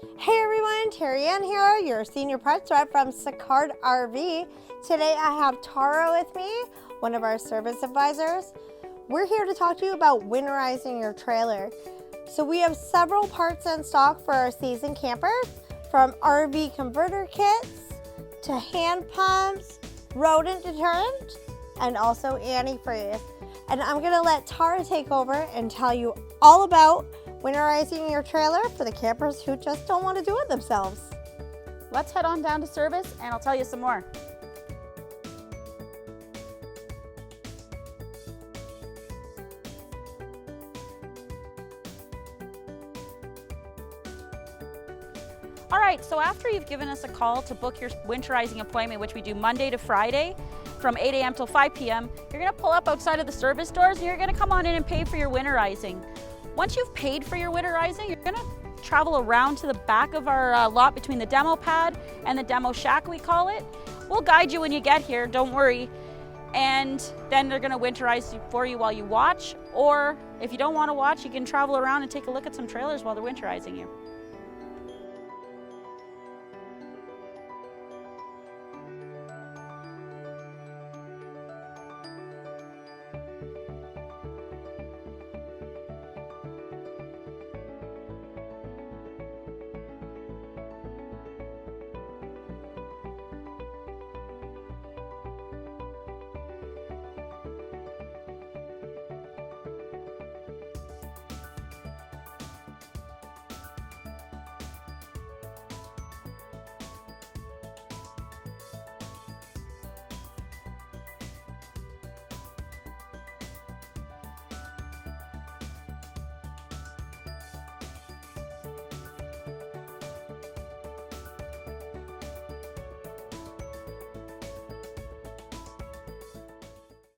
Hey everyone, Terri-Ann here, your senior parts rep from Sicard RV. Today I have Tara with me, one of our service advisors. We're here to talk to you about winterizing your trailer. So we have several parts in stock for our season campers, from RV converter kits to hand pumps, rodent deterrent, and also antifreeze. And I'm gonna let Tara take over and tell you all about winterizing your trailer for the campers who just don't want to do it themselves. Let's head on down to service and I'll tell you some more. All right, so after you've given us a call to book your winterizing appointment, which we do Monday to Friday from 8 a.m. till 5 p.m., you're gonna pull up outside of the service doors and you're gonna come on in and pay for your winterizing. Once you've paid for your winterizing, you're gonna travel around to the back of our lot between the demo pad and the demo shack, we call it. We'll guide you when you get here, don't worry. And then they're gonna winterize for you while you watch, or if you don't wanna watch, you can travel around and take a look at some trailers while they're winterizing you.